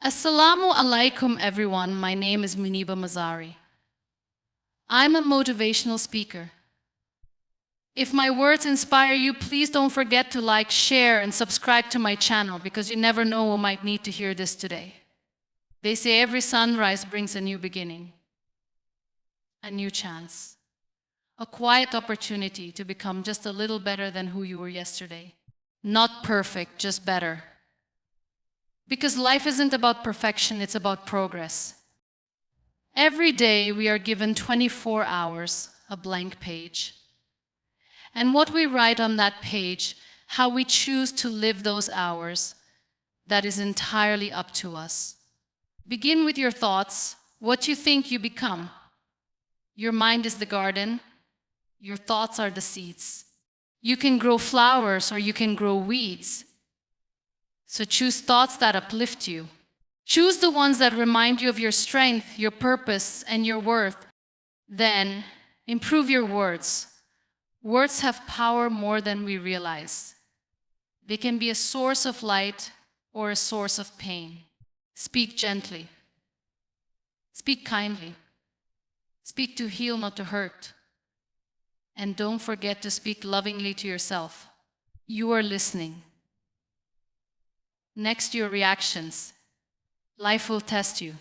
Assalamu alaikum, everyone. My name is Muniba Mazari. I'm a motivational speaker. If my words inspire you, please don't forget to like, share, and subscribe to my channel because you never know who might need to hear this today. They say every sunrise brings a new beginning, a new chance, a quiet opportunity to become just a little better than who you were yesterday. Not perfect, just better. Because life isn't about perfection, it's about progress. Every day we are given 24 hours, a blank page. And what we write on that page, how we choose to live those hours, that is entirely up to us. Begin with your thoughts, what you think you become. Your mind is the garden, your thoughts are the seeds. You can grow flowers or you can grow weeds. So choose thoughts that uplift you. Choose the ones that remind you of your strength, your purpose, and your worth. Then, improve your words. Words have power more than we realize. They can be a source of light or a source of pain. Speak gently. Speak kindly. Speak to heal, not to hurt. And don't forget to speak lovingly to yourself. You are listening. Next, your reactions. Life will test you.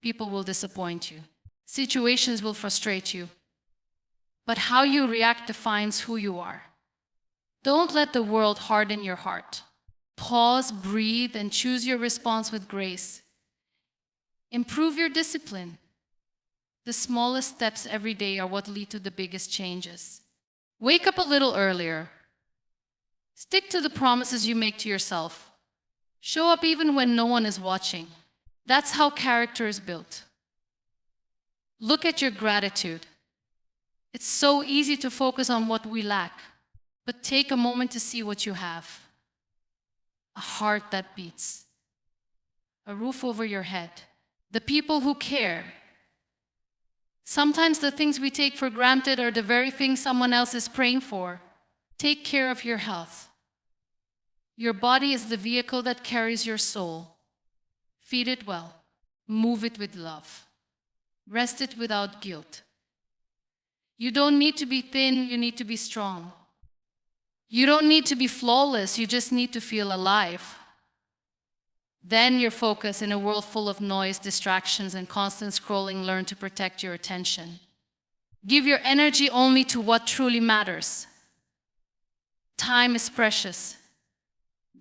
People will disappoint you. Situations will frustrate you. But how you react defines who you are. Don't let the world harden your heart. Pause, breathe, and choose your response with grace. Improve your discipline. The smallest steps every day are what lead to the biggest changes. Wake up a little earlier. Stick to the promises you make to yourself. Show up even when no one is watching. That's how character is built. Look at your gratitude. It's so easy to focus on what we lack, but take a moment to see what you have. A heart that beats. A roof over your head. The people who care. Sometimes the things we take for granted are the very things someone else is praying for. Take care of your health. Your body is the vehicle that carries your soul. Feed it well. Move it with love. Rest it without guilt. You don't need to be thin, you need to be strong. You don't need to be flawless, you just need to feel alive. Then your focus in a world full of noise, distractions, and constant scrolling, learn to protect your attention. Give your energy only to what truly matters. Time is precious.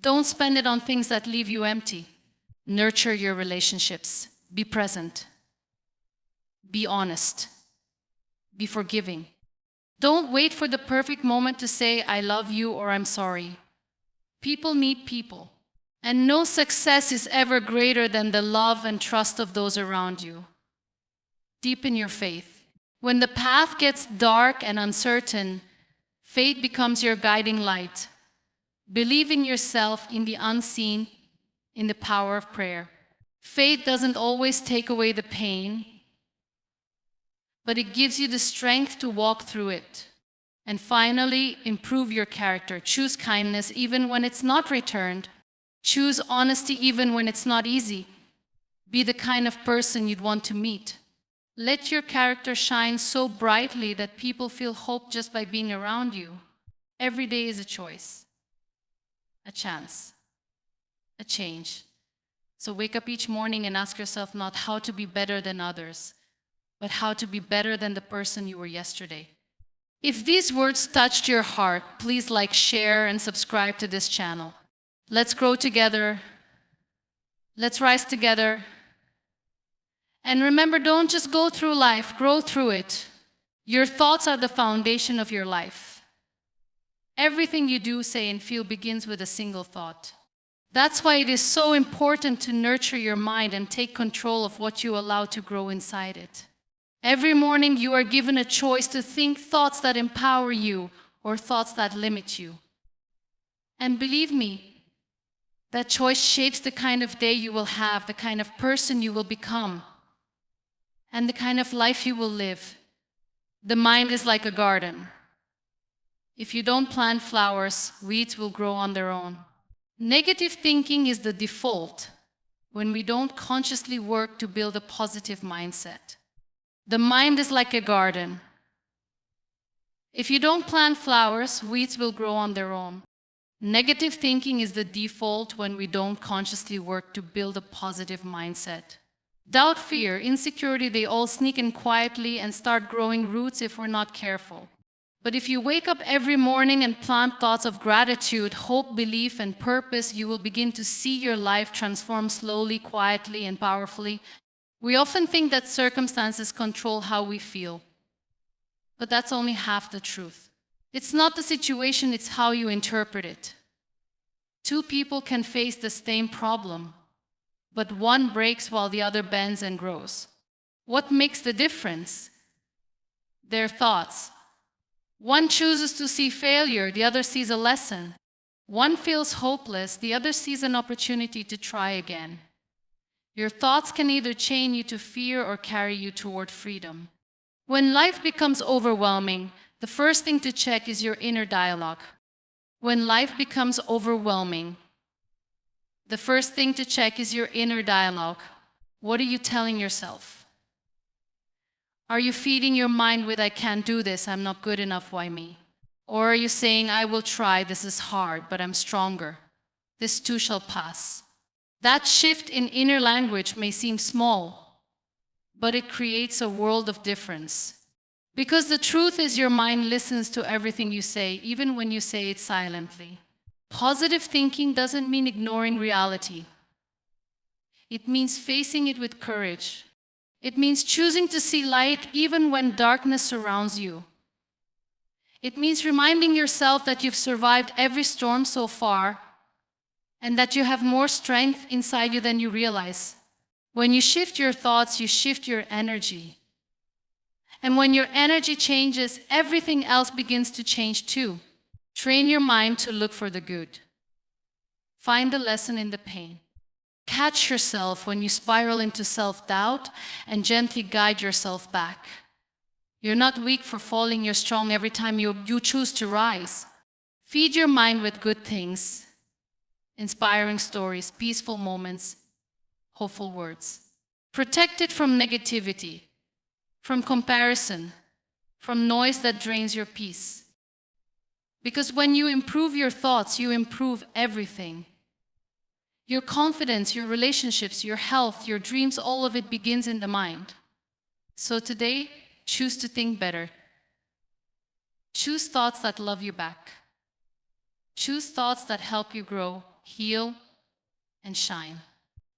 Don't spend it on things that leave you empty. Nurture your relationships. Be present. Be honest. Be forgiving. Don't wait for the perfect moment to say, I love you or I'm sorry. People need people. And no success is ever greater than the love and trust of those around you. Deepen your faith. When the path gets dark and uncertain, faith becomes your guiding light. Believe in yourself, in the unseen, in the power of prayer. Faith doesn't always take away the pain, but it gives you the strength to walk through it. And finally, improve your character. Choose kindness even when it's not returned. Choose honesty even when it's not easy. Be the kind of person you'd want to meet. Let your character shine so brightly that people feel hope just by being around you. Every day is a choice. A chance, a change. So wake up each morning and ask yourself not how to be better than others, but how to be better than the person you were yesterday. If these words touched your heart, please like, share, and subscribe to this channel. Let's grow together. Let's rise together. And remember, don't just go through life, grow through it. Your thoughts are the foundation of your life. Everything you do, say, and feel begins with a single thought. That's why it is so important to nurture your mind and take control of what you allow to grow inside it. Every morning you are given a choice to think thoughts that empower you or thoughts that limit you. And believe me, that choice shapes the kind of day you will have, the kind of person you will become, and the kind of life you will live. The mind is like a garden. If you don't plant flowers, weeds will grow on their own. Negative thinking is the default. when we don't consciously work to build a positive mindset. The mind is like a garden. If you don't plant flowers, weeds will grow on their own. Negative thinking is the default when we don't consciously work to build a positive mindset. Doubt, fear, insecurity, they all sneak in quietly and start growing roots if we're not careful. But if you wake up every morning and plant thoughts of gratitude, hope, belief, and purpose, you will begin to see your life transform slowly, quietly, and powerfully. We often think that circumstances control how we feel, but that's only half the truth. It's not the situation, it's how you interpret it. Two people can face the same problem, but one breaks while the other bends and grows. What makes the difference? Their thoughts. One chooses to see failure, the other sees a lesson. One feels hopeless, the other sees an opportunity to try again. Your thoughts can either chain you to fear or carry you toward freedom. When life becomes overwhelming, the first thing to check is your inner dialogue. When life becomes overwhelming, the first thing to check is your inner dialogue. What are you telling yourself? Are you feeding your mind with, I can't do this, I'm not good enough, why me? Or are you saying, I will try, this is hard, but I'm stronger. This too shall pass. That shift in inner language may seem small, but it creates a world of difference. Because the truth is your mind listens to everything you say, even when you say it silently. Positive thinking doesn't mean ignoring reality. It means facing it with courage. It means choosing to see light even when darkness surrounds you. It means reminding yourself that you've survived every storm so far and that you have more strength inside you than you realize. When you shift your thoughts, you shift your energy. And when your energy changes, everything else begins to change too. Train your mind to look for the good. Find the lesson in the pain. Catch yourself when you spiral into self-doubt and gently guide yourself back. You're not weak for falling, you're strong every time you choose to rise. Feed your mind with good things, inspiring stories, peaceful moments, hopeful words. Protect it from negativity, from comparison, from noise that drains your peace. Because when you improve your thoughts, you improve everything. Your confidence, your relationships, your health, your dreams, all of it begins in the mind. So today, choose to think better. Choose thoughts that love you back. Choose thoughts that help you grow, heal, and shine.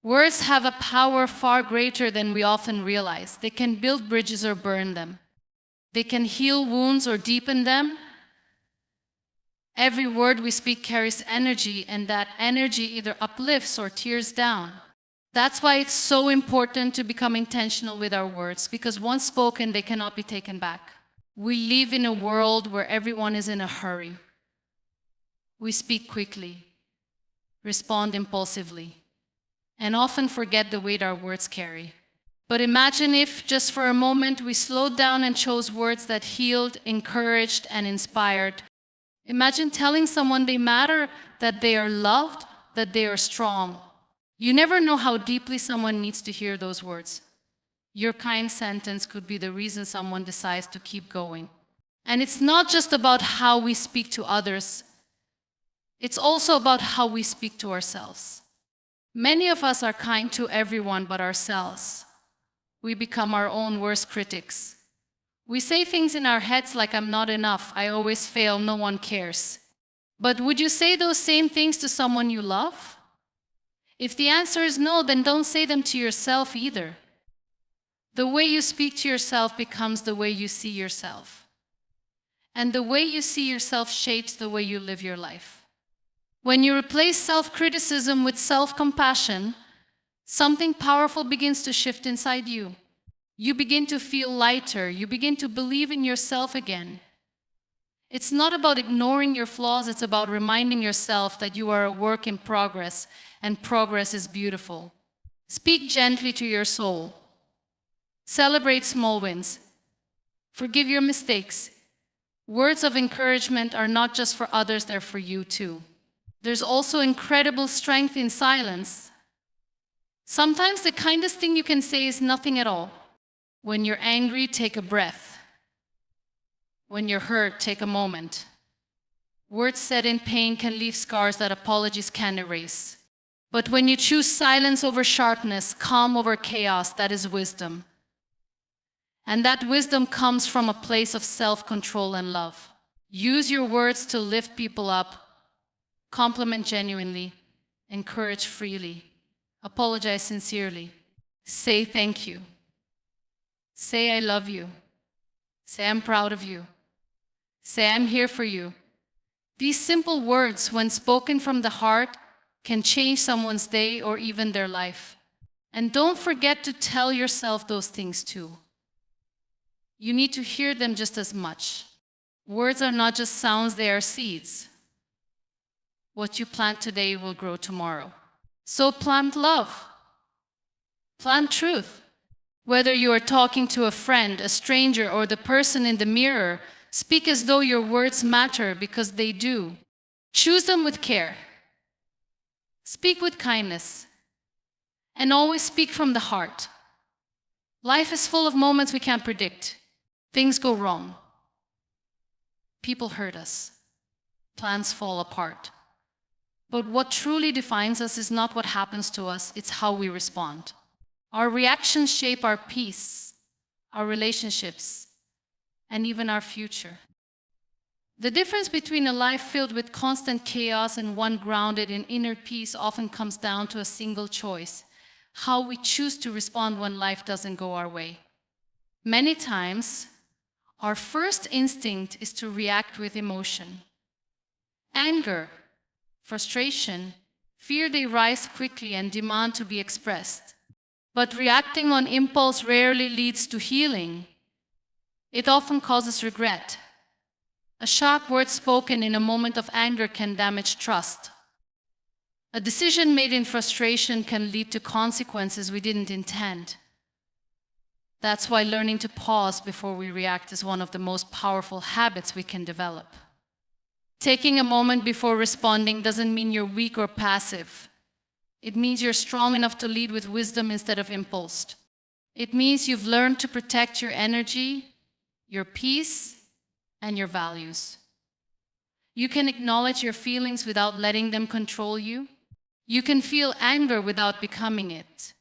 Words have a power far greater than we often realize. They can build bridges or burn them. They can heal wounds or deepen them. Every word we speak carries energy, and that energy either uplifts or tears down. That's why it's so important to become intentional with our words, because once spoken, they cannot be taken back. We live in a world where everyone is in a hurry. We speak quickly, respond impulsively, and often forget the weight our words carry. But imagine if, just for a moment, we slowed down and chose words that healed, encouraged, and inspired. Imagine telling someone they matter, that they are loved, that they are strong. You never know how deeply someone needs to hear those words. Your kind sentence could be the reason someone decides to keep going. And it's not just about how we speak to others. It's also about how we speak to ourselves. Many of us are kind to everyone but ourselves. We become our own worst critics. We say things in our heads like, I'm not enough, I always fail, no one cares. But would you say those same things to someone you love? If the answer is no, then don't say them to yourself either. The way you speak to yourself becomes the way you see yourself. And the way you see yourself shapes the way you live your life. When you replace self-criticism with self-compassion, something powerful begins to shift inside you. You begin to feel lighter. You begin to believe in yourself again. It's not about ignoring your flaws, it's about reminding yourself that you are a work in progress, and progress is beautiful. Speak gently to your soul. Celebrate small wins. Forgive your mistakes. Words of encouragement are not just for others, they're for you too. There's also incredible strength in silence. Sometimes the kindest thing you can say is nothing at all. When you're angry, take a breath. When you're hurt, take a moment. Words said in pain can leave scars that apologies can't erase. But when you choose silence over sharpness, calm over chaos, that is wisdom. And that wisdom comes from a place of self-control and love. Use your words to lift people up, compliment genuinely, encourage freely, apologize sincerely, say thank you, say I love you, say I'm proud of you, say I'm here for you. These simple words, when spoken from the heart, can change someone's day or even their life. And don't forget to tell yourself those things too. You need to hear them just as much. Words are not just sounds, they are seeds. What you plant today will grow tomorrow. So plant love. Plant truth. Whether you are talking to a friend, a stranger, or the person in the mirror, speak as though your words matter, because they do. Choose them with care. Speak with kindness. And always speak from the heart. Life is full of moments we can't predict. Things go wrong. People hurt us. Plans fall apart. But what truly defines us is not what happens to us, it's how we respond. Our reactions shape our peace, our relationships, and even our future. The difference between a life filled with constant chaos and one grounded in inner peace often comes down to a single choice: how we choose to respond when life doesn't go our way. Many times, our first instinct is to react with emotion. Anger, frustration, fear, they rise quickly and demand to be expressed. But reacting on impulse rarely leads to healing. It often causes regret. A sharp word spoken in a moment of anger can damage trust. A decision made in frustration can lead to consequences we didn't intend. That's why learning to pause before we react is one of the most powerful habits we can develop. Taking a moment before responding doesn't mean you're weak or passive. It means you're strong enough to lead with wisdom instead of impulse. It means you've learned to protect your energy, your peace, and your values. You can acknowledge your feelings without letting them control you. You can feel anger without becoming it.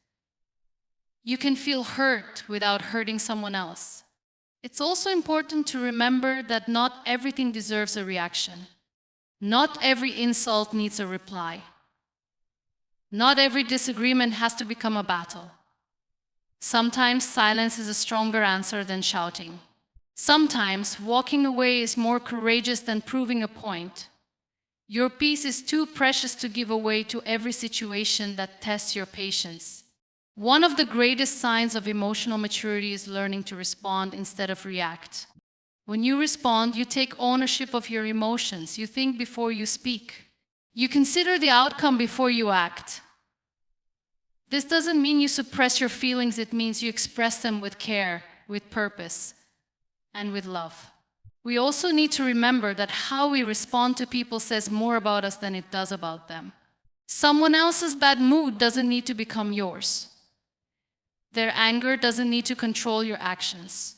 You can feel hurt without hurting someone else. It's also important to remember that not everything deserves a reaction. Not every insult needs a reply. Not every disagreement has to become a battle. Sometimes silence is a stronger answer than shouting. Sometimes walking away is more courageous than proving a point. Your peace is too precious to give away to every situation that tests your patience. One of the greatest signs of emotional maturity is learning to respond instead of react. When you respond, you take ownership of your emotions. You think before you speak. You consider the outcome before you act. This doesn't mean you suppress your feelings, it means you express them with care, with purpose, and with love. We also need to remember that how we respond to people says more about us than it does about them. Someone else's bad mood doesn't need to become yours. Their anger doesn't need to control your actions.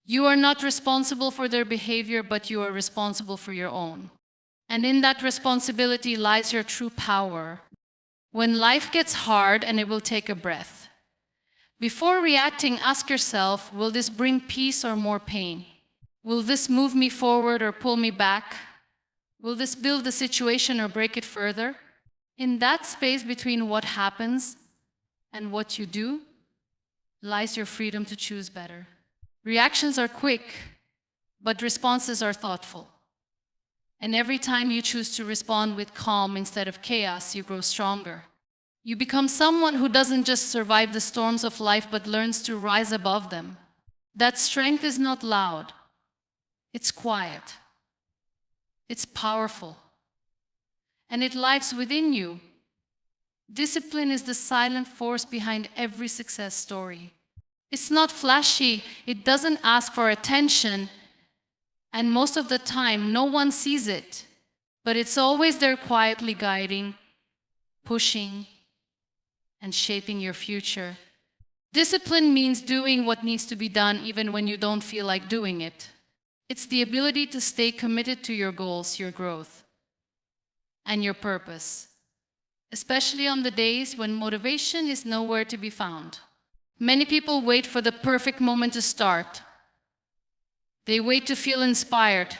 You are not responsible for their behavior, but you are responsible for your own. And in that responsibility lies your true power. When life gets hard, and it will take a breath. Before reacting, ask yourself, will this bring peace or more pain? Will this move me forward or pull me back? Will this build the situation or break it further? In that space between what happens and what you do, lies your freedom to choose better. Reactions are quick, but responses are thoughtful. And every time you choose to respond with calm instead of chaos, you grow stronger. You become someone who doesn't just survive the storms of life, but learns to rise above them. That strength is not loud. It's quiet. It's powerful. And it lives within you. Discipline is the silent force behind every success story. It's not flashy, it doesn't ask for attention, and most of the time, no one sees it. But it's always there quietly guiding, pushing, and shaping your future. Discipline means doing what needs to be done even when you don't feel like doing it. It's the ability to stay committed to your goals, your growth, and your purpose, especially on the days when motivation is nowhere to be found. Many people wait for the perfect moment to start. They wait to feel inspired,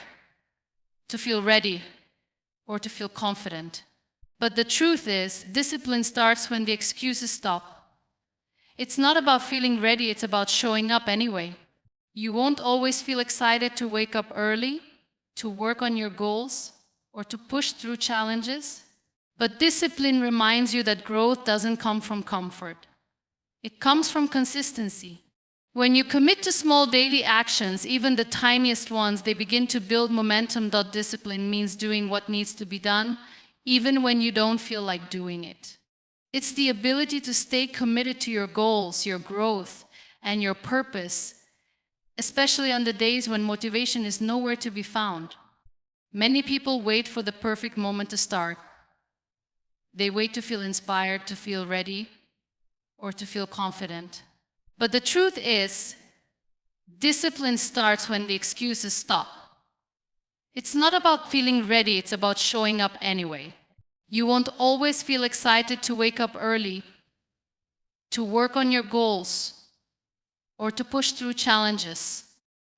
to feel ready, or to feel confident. But the truth is, discipline starts when the excuses stop. It's not about feeling ready, it's about showing up anyway. You won't always feel excited to wake up early, to work on your goals, or to push through challenges. But discipline reminds you that growth doesn't come from comfort. It comes from consistency. When you commit to small daily actions, even the tiniest ones, they begin to build momentum. Discipline means doing what needs to be done, even when you don't feel like doing it. It's the ability to stay committed to your goals, your growth, and your purpose, especially on the days when motivation is nowhere to be found. Many people wait for the perfect moment to start. They wait to feel inspired, to feel ready, or to feel confident. But the truth is, discipline starts when the excuses stop. It's not about feeling ready, it's about showing up anyway. You won't always feel excited to wake up early, to work on your goals, or to push through challenges.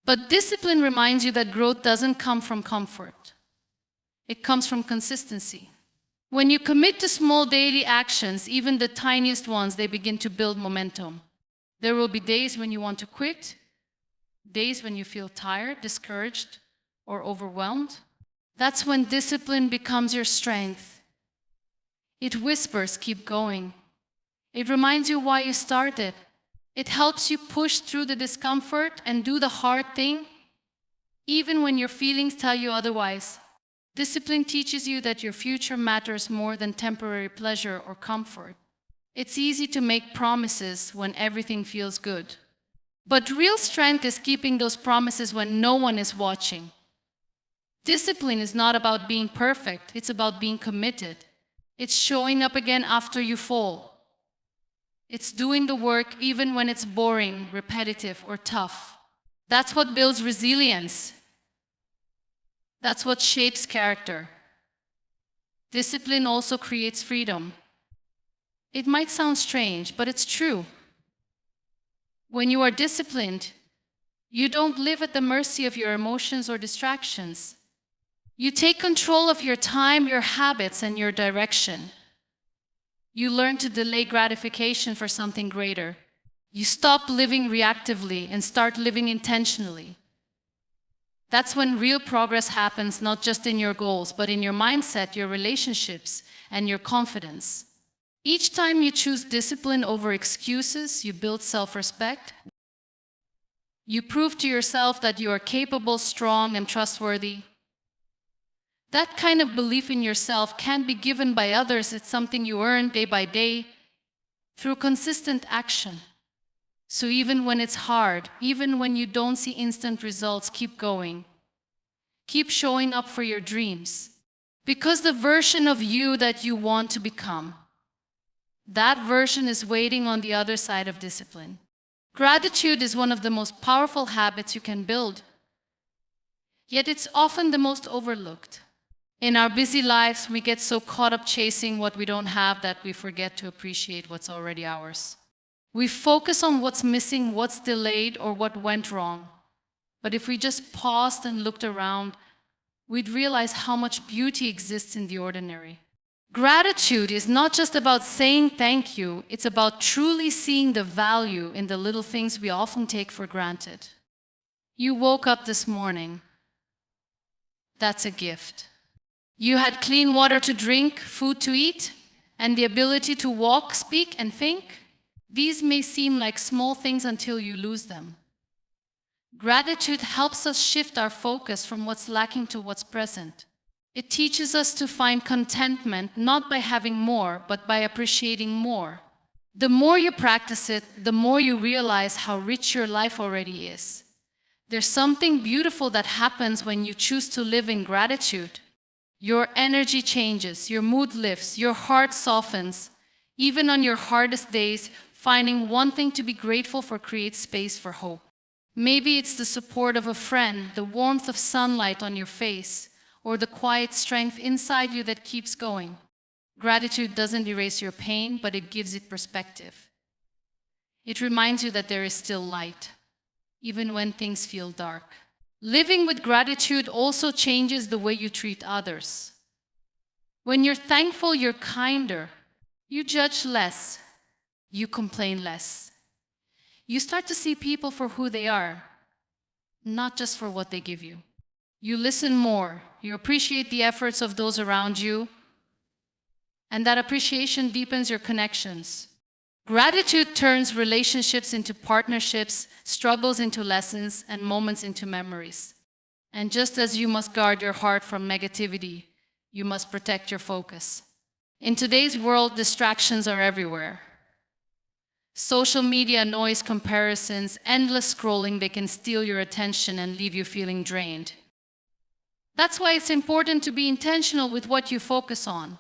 But discipline reminds you that growth doesn't come from comfort. It comes from consistency. When you commit to small daily actions, even the tiniest ones, they begin to build momentum. There will be days when you want to quit, days when you feel tired, discouraged, or overwhelmed. That's when discipline becomes your strength. It whispers, keep going. It reminds you why you started. It helps you push through the discomfort and do the hard thing, even when your feelings tell you otherwise. Discipline teaches you that your future matters more than temporary pleasure or comfort. It's easy to make promises when everything feels good. But real strength is keeping those promises when no one is watching. Discipline is not about being perfect, it's about being committed. It's showing up again after you fall. It's doing the work even when it's boring, repetitive, or tough. That's what builds resilience. That's what shapes character. Discipline also creates freedom. It might sound strange, but it's true. When you are disciplined, you don't live at the mercy of your emotions or distractions. You take control of your time, your habits, and your direction. You learn to delay gratification for something greater. You stop living reactively and start living intentionally. That's when real progress happens, not just in your goals, but in your mindset, your relationships, and your confidence. Each time you choose discipline over excuses, you build self-respect. You prove to yourself that you are capable, strong, and trustworthy. That kind of belief in yourself can't be given by others. It's something you earn day by day through consistent action. So even when it's hard, even when you don't see instant results, keep going. Keep showing up for your dreams. Because the version of you that you want to become, that version is waiting on the other side of discipline. Gratitude is one of the most powerful habits you can build. Yet it's often the most overlooked. In our busy lives, we get so caught up chasing what we don't have that we forget to appreciate what's already ours. We focus on what's missing, what's delayed, or what went wrong. But if we just paused and looked around, we'd realize how much beauty exists in the ordinary. Gratitude is not just about saying thank you, it's about truly seeing the value in the little things we often take for granted. You woke up this morning. That's a gift. You had clean water to drink, food to eat, and the ability to walk, speak, and think. These may seem like small things until you lose them. Gratitude helps us shift our focus from what's lacking to what's present. It teaches us to find contentment not by having more, but by appreciating more. The more you practice it, the more you realize how rich your life already is. There's something beautiful that happens when you choose to live in gratitude. Your energy changes, your mood lifts, your heart softens. Even on your hardest days, finding one thing to be grateful for creates space for hope. Maybe it's the support of a friend, the warmth of sunlight on your face, or the quiet strength inside you that keeps going. Gratitude doesn't erase your pain, but it gives it perspective. It reminds you that there is still light, even when things feel dark. Living with gratitude also changes the way you treat others. When you're thankful, you're kinder. You judge less. You complain less. You start to see people for who they are, not just for what they give you. You listen more. You appreciate the efforts of those around you, and that appreciation deepens your connections. Gratitude turns relationships into partnerships, struggles into lessons, and moments into memories. And just as you must guard your heart from negativity, you must protect your focus. In today's world, distractions are everywhere. Social media, noise, comparisons, endless scrolling, they can steal your attention and leave you feeling drained. That's why it's important to be intentional with what you focus on.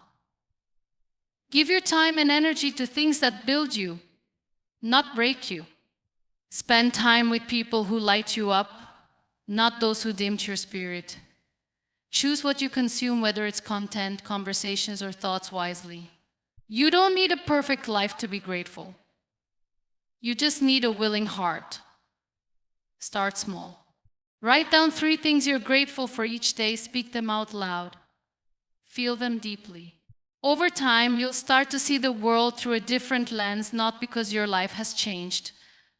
Give your time and energy to things that build you, not break you. Spend time with people who light you up, not those who dimmed your spirit. Choose what you consume, whether it's content, conversations, or thoughts, wisely. You don't need a perfect life to be grateful. You just need a willing heart. Start small. Write down 3 things you're grateful for each day. Speak them out loud. Feel them deeply. Over time, you'll start to see the world through a different lens, not because your life has changed,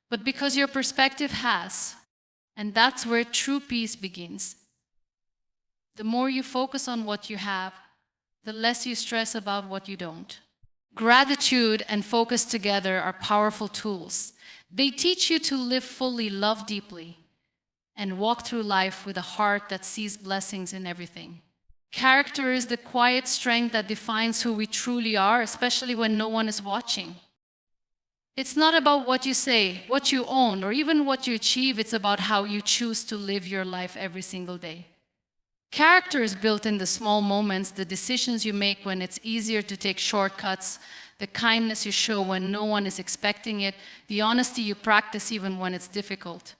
but because your perspective has. And that's where true peace begins. The more you focus on what you have, the less you stress about what you don't. Gratitude and focus together are powerful tools. They teach you to live fully, love deeply, and walk through life with a heart that sees blessings in everything. Character is the quiet strength that defines who we truly are, especially when no one is watching. It's not about what you say, what you own, or even what you achieve. It's about how you choose to live your life every single day. Character is built in the small moments, the decisions you make when it's easier to take shortcuts, the kindness you show when no one is expecting it, the honesty you practice even when it's difficult.